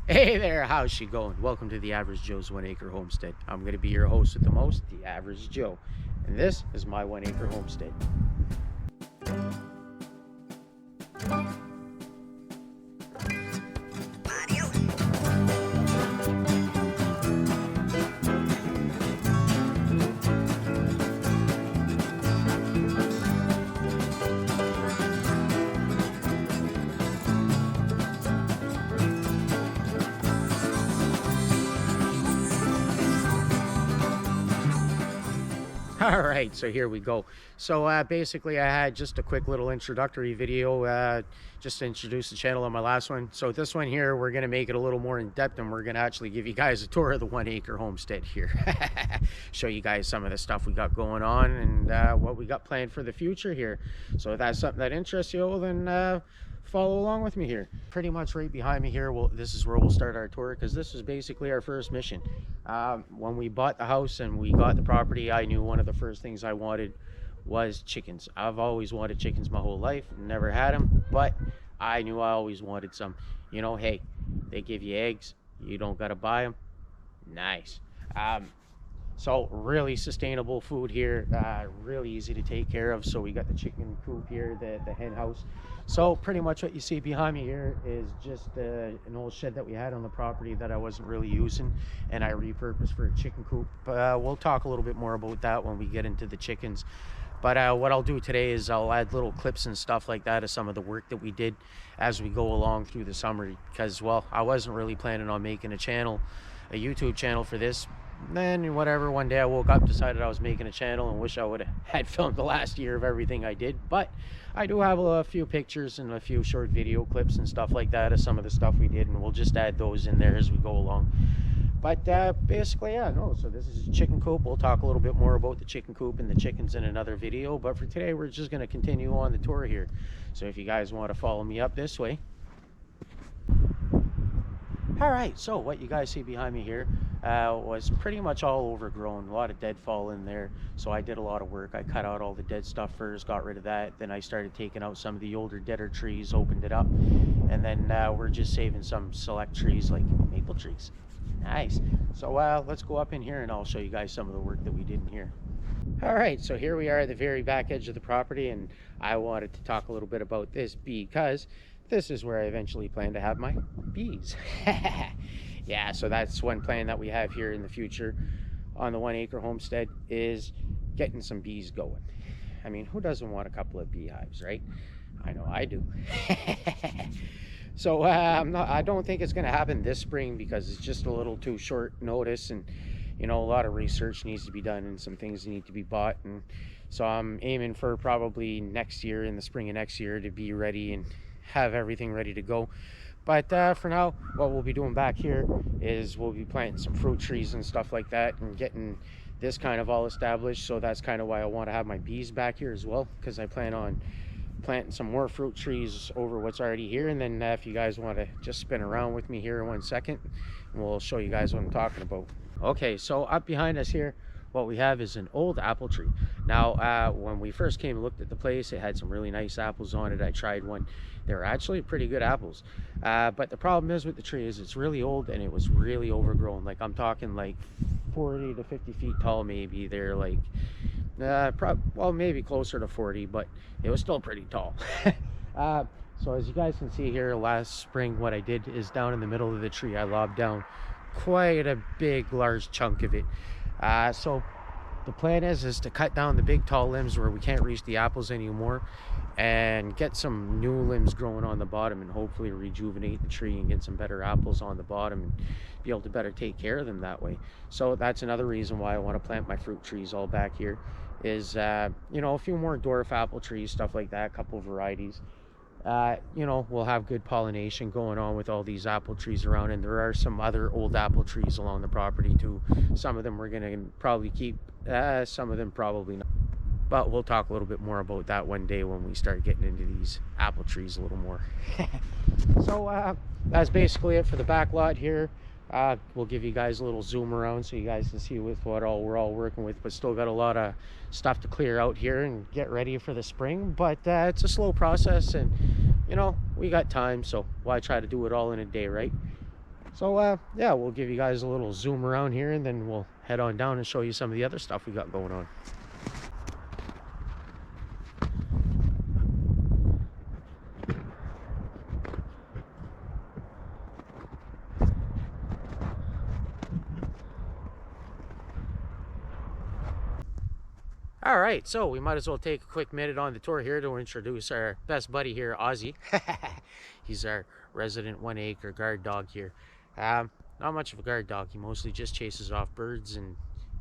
Hey there, how's she going? Welcome to the Average Joe's 1 Acre Homestead. I'm going to be your host with the most, the Average Joe. And this is my 1 Acre Homestead. All right, so here we go. So basically I had just a quick little introductory video just to introduce the channel on my last one. So this one here, we're going to make it a little more in depth, and we're going to actually give you guys a tour of the 1 Acre Homestead here. Show you guys some of the stuff we got going on and what we got planned for the future here. So if that's something that interests you, then follow along with me here. Pretty much right behind me here, this is where we'll start our tour, because this is basically our first mission. When we bought the house and we got the property, I knew one of the first things I wanted was chickens. I've always wanted chickens my whole life, never had them, but I knew I always wanted some. You know, hey, they give you eggs, you don't gotta buy them. Nice. So really sustainable food here, really easy to take care of. So we got the chicken coop here, the hen house. So pretty much what you see behind me here is just an old shed that we had on the property that I wasn't really using, and I repurposed for a chicken coop. We'll talk a little bit more about that when we get into the chickens. But what I'll do today is I'll add little clips and stuff like that of some of the work that we did as we go along through the summer, because, well, I wasn't really planning on making a YouTube channel for this. Then whatever, one day I woke up, decided I was making a channel, and wish I would have had filmed the last year of everything I did. But I do have a few pictures and a few short video clips and stuff like that of some of the stuff we did, and we'll just add those in there as we go along. But basically, yeah, no, so this is a chicken coop. We'll talk a little bit more about the chicken coop and the chickens in another video, but for today we're just going to continue on the tour here. So if you guys want to follow me up this way. All right, so what you guys see behind me here was pretty much all overgrown, a lot of deadfall in there. So I did a lot of work. I cut out all the dead stuff first, got rid of that. Then I started taking out some of the older, deader trees, opened it up, and then we're just saving some select trees like maple trees. Nice. So let's go up in here and I'll show you guys some of the work that we did in here. All right, so here we are at the very back edge of the property, and I wanted to talk a little bit about this because this is where I eventually plan to have my bees. Yeah, so that's one plan that we have here in the future on the 1 Acre Homestead, is getting some bees going. I mean, who doesn't want a couple of beehives, right? I know I do. So I don't think it's going to happen this spring, because it's just a little too short notice, and you know, a lot of research needs to be done and some things need to be bought. And so I'm aiming for probably next year, in the spring of next year, to be ready and have everything ready to go. But for now, what we'll be doing back here is we'll be planting some fruit trees and stuff like that, and getting this kind of all established. So that's kind of why I want to have my bees back here as well, because I plan on planting some more fruit trees over what's already here. And then if you guys want to just spin around with me here in 1 second, and we'll show you guys what I'm talking about. Okay, so up behind us here, what we have is an old apple tree. Now when we first came and looked at the place, it had some really nice apples on it. I tried one. They were actually pretty good apples, but the problem is with the tree is it's really old and it was really overgrown. Like, I'm talking like 40 to 50 feet tall maybe. They're like well, maybe closer to 40, but it was still pretty tall. So as you guys can see here, last spring what I did is down in the middle of the tree I lobbed down quite a big large chunk of it. So the plan is to cut down the big tall limbs where we can't reach the apples anymore, and get some new limbs growing on the bottom, and hopefully rejuvenate the tree and get some better apples on the bottom and be able to better take care of them that way. So that's another reason why I want to plant my fruit trees all back here, is you know, a few more dwarf apple trees, stuff like that, a couple varieties. You know, we'll have good pollination going on with all these apple trees around, and there are some other old apple trees along the property too. Some of them we're going to probably keep, some of them probably not, but we'll talk a little bit more about that one day when we start getting into these apple trees a little more. So that's basically it for the back lot here. We'll give you guys a little zoom around so you guys can see with what all we're all working with, but still got a lot of stuff to clear out here and get ready for the spring. But it's a slow process, and you know, we got time, so why try to do it all in a day, right? So yeah, we'll give you guys a little zoom around here, and then we'll head on down and show you some of the other stuff we got going on. All right, so we might as well take a quick minute on the tour here to introduce our best buddy here, Ozzy. He's our resident 1 acre guard dog here. Not much of a guard dog. He mostly just chases off birds and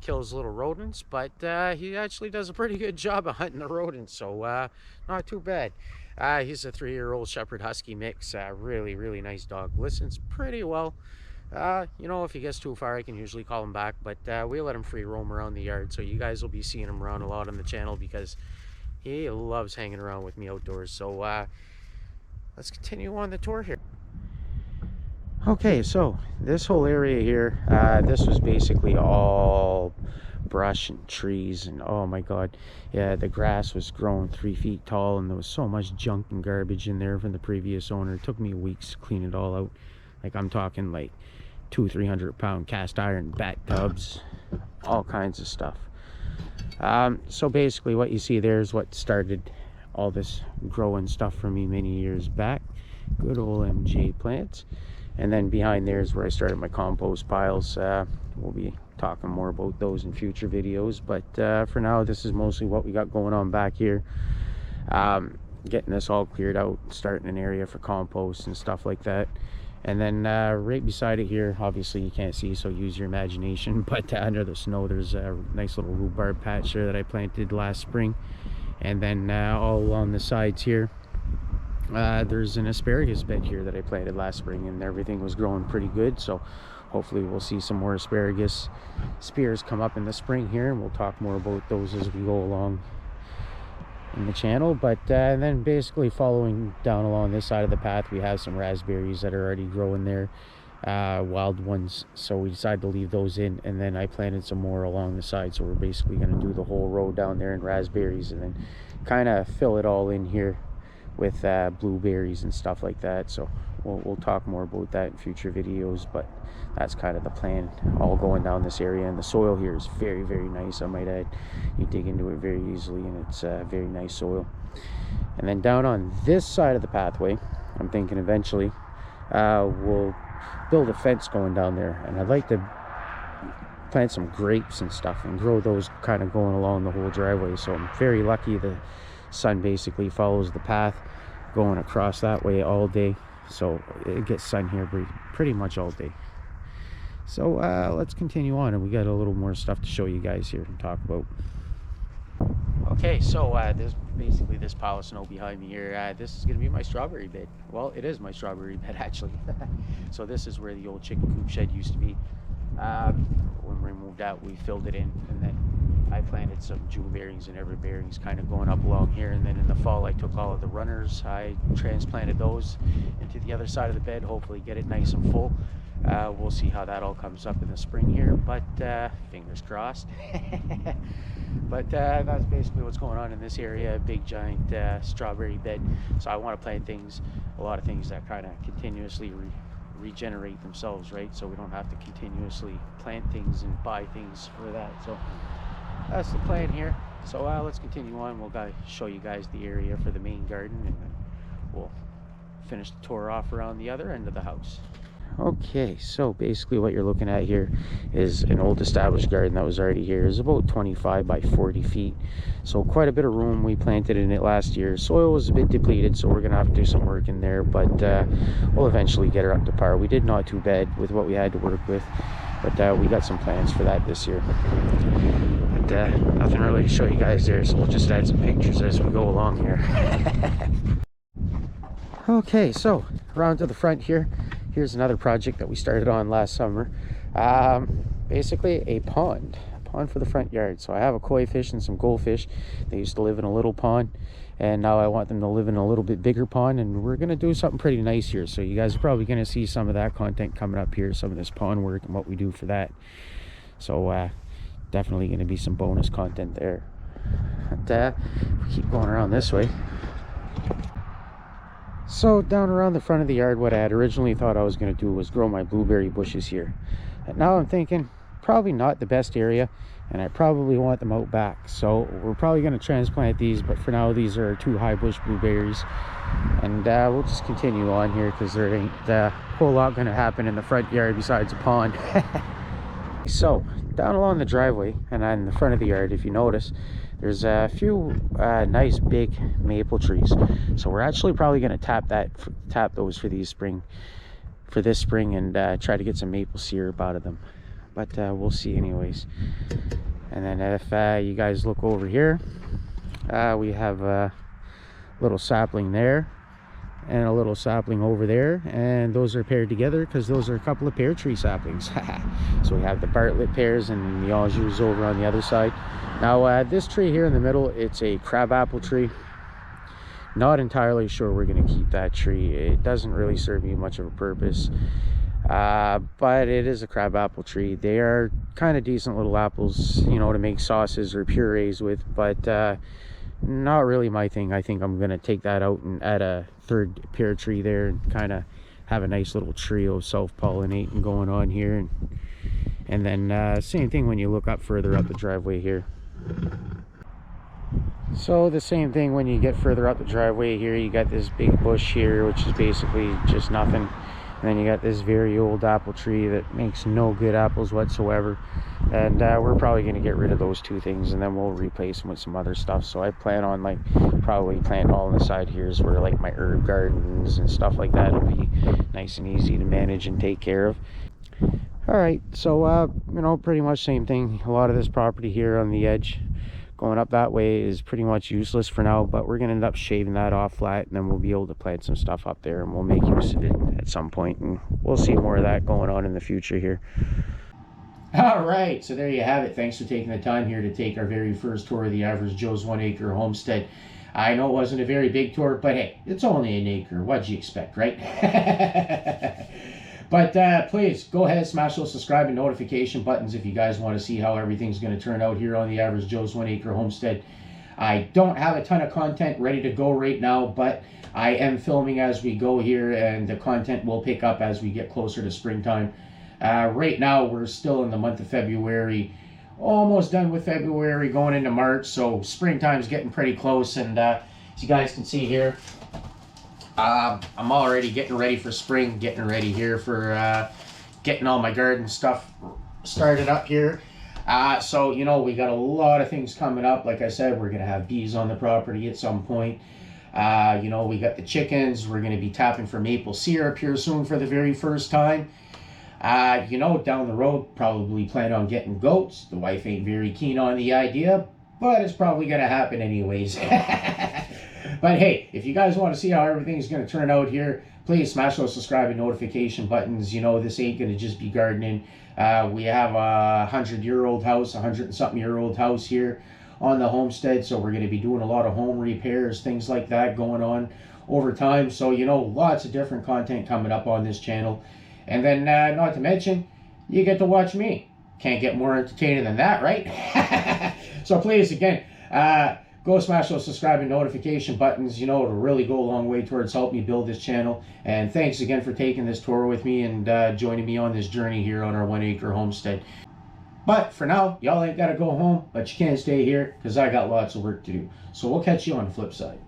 kills little rodents, but he actually does a pretty good job of hunting the rodents, so not too bad. He's a 3-year-old Shepherd Husky mix. Really nice dog. Listens pretty well. You know, if he gets too far, I can usually call him back, but we let him free roam around the yard, so you guys will be seeing him around a lot on the channel because he loves hanging around with me outdoors. So let's continue on the tour here. Okay, so this whole area here, this was basically all brush and trees, and oh my god, yeah, the grass was growing 3 feet tall, and there was so much junk and garbage in there from the previous owner. It took me weeks to clean it all out. Like, I'm talking like 200-300 pound cast iron bat tubs, all kinds of stuff. So basically what you see there is what started all this growing stuff for me many years back. Good old MJ plants. And then behind there is where I started my compost piles. We'll be talking more about those in future videos, but for now, this is mostly what we got going on back here. Getting this all cleared out, starting an area for compost and stuff like that. And then right beside it here, obviously you can't see, so use your imagination, but under the snow there's a nice little rhubarb patch there that I planted last spring. And then all along the sides here, there's an asparagus bed here that I planted last spring, and everything was growing pretty good, so hopefully we'll see some more asparagus spears come up in the spring here, and we'll talk more about those as we go along in the channel. But then basically following down along this side of the path, we have some raspberries that are already growing there, wild ones, so we decided to leave those in, and then I planted some more along the side. So we're basically going to do the whole row down there in raspberries, and then kind of fill it all in here with blueberries and stuff like that. So we'll talk more about that in future videos, but that's kind of the plan, all going down this area. And the soil here is very nice, I might add. You dig into it very easily, and it's very nice soil. And then down on this side of the pathway, I'm thinking eventually we'll build a fence going down there, and I'd like to plant some grapes and stuff and grow those kind of going along the whole driveway. So I'm very lucky the sun basically follows the path going across that way all day, so it gets sun here pretty much all day. So let's continue on, and we got a little more stuff to show you guys here and talk about. Okay, so there's basically this pile of snow behind me here. This is going to be my strawberry bed. Well, it is my strawberry bed actually. So this is where the old chicken coop shed used to be. When we moved out, we filled it in, and then I planted some June berries and everberries kind of going up along here. And then in the fall, I took all of the runners, I transplanted those into the other side of the bed, hopefully get it nice and full. We'll see how that all comes up in the spring here, but fingers crossed. But that's basically what's going on in this area, a big giant strawberry bed. So I want to plant things, a lot of things that kind of continuously regenerate themselves, right? So we don't have to continuously plant things and buy things for that. So that's the plan here. So let's continue on. We'll show you guys the area for the main garden, and then we'll finish the tour off around the other end of the house. Okay, so basically what you're looking at here is an old established garden that was already here. It's about 25 by 40 feet, so quite a bit of room. We planted in it last year. Soil was a bit depleted, so we're gonna have to do some work in there, but we'll eventually get her up to par. We did not too bad with what we had to work with, but we got some plans for that this year. But nothing really to show you guys there, so we'll just add some pictures as we go along here. Okay, so around to the front here, here's another project that we started on last summer. Basically a pond for the front yard. So I have a koi fish and some goldfish. They used to live in a little pond, and now I want them to live in a little bit bigger pond, and we're gonna do something pretty nice here. So you guys are probably gonna see some of that content coming up here, some of this pond work and what we do for that. So definitely gonna be some bonus content there. But keep going around this way. So down around the front of the yard, what I had originally thought I was going to do was grow my blueberry bushes here. And now I'm thinking probably not the best area, and I probably want them out back. So we're probably going to transplant these, but for now these are 2 high bush blueberries. And we'll just continue on here because there ain't a whole lot going to happen in the front yard besides a pond. So down along the driveway and on the front of the yard, if you notice, there's a few nice big maple trees. So we're actually probably going to tap those for this spring and try to get some maple syrup out of them. But we'll see anyways. And then if you guys look over here, we have a little sapling there and a little sapling over there, and those are paired together because those are a couple of pear tree saplings. So we have the Bartlett pears and the Anjous over on the other side. Now this tree here in the middle, it's a crabapple tree. Not entirely sure we're going to keep that tree. It doesn't really serve me much of a purpose, but it is a crabapple tree. They are kind of decent little apples, you know, to make sauces or purees with, but not really my thing. I think I'm going to take that out and add a 3rd pear tree there and kind of have a nice little trio of self-pollinating going on here. And then same thing when you look up further up the driveway here. So the same thing when you get further up the driveway here, you got this big bush here, which is basically just nothing. And then you got this very old apple tree that makes no good apples whatsoever. And we're probably going to get rid of those 2 things, and then we'll replace them with some other stuff. So I plan on probably planting all on the side here is where like my herb gardens and stuff like that will be nice and easy to manage and take care of. All right, so you know, pretty much same thing. A lot of this property here on the edge going up that way is pretty much useless for now, but we're gonna end up shaving that off flat, and then we'll be able to plant some stuff up there, and we'll make use of it at some point, and we'll see more of that going on in the future here. All right, so there you have it. Thanks for taking the time here to take our very first tour of the Average Joe's 1 acre homestead. I know it wasn't a very big tour, but hey, it's only an acre. What'd you expect, right? But please go ahead, smash those subscribe and notification buttons if you guys want to see how everything's going to turn out here on the Average Joe's 1 acre homestead. I don't have a ton of content ready to go right now, but I am filming as we go here, and the content will pick up as we get closer to springtime. Right now, we're still in the month of February, almost done with February, going into March, so springtime's getting pretty close, and as you guys can see here, I'm already getting ready for spring, getting ready here for getting all my garden stuff started up here. So, you know, we got a lot of things coming up. Like I said, we're going to have bees on the property at some point. You know, we got the chickens. We're going to be tapping for maple syrup here soon for the very first time. You know, down the road, probably plan on getting goats. The wife ain't very keen on the idea, but it's probably going to happen anyways. But hey, if you guys want to see how everything's going to turn out here, please smash those subscribe and notification buttons. You know, this ain't going to just be gardening. We have a 100-year-old house, 100-and-something-year-old house here on the homestead, so we're going to be doing a lot of home repairs, things like that going on over time. So, you know, lots of different content coming up on this channel. And then, not to mention, you get to watch me. Can't get more entertaining than that, right? So please, again, go smash those subscribe and notification buttons. You know, it'll really go a long way towards helping me build this channel. And thanks again for taking this tour with me and joining me on this journey here on our 1 acre homestead. But for now, y'all ain't got to go home, but you can stay here because I got lots of work to do. So we'll catch you on the flip side.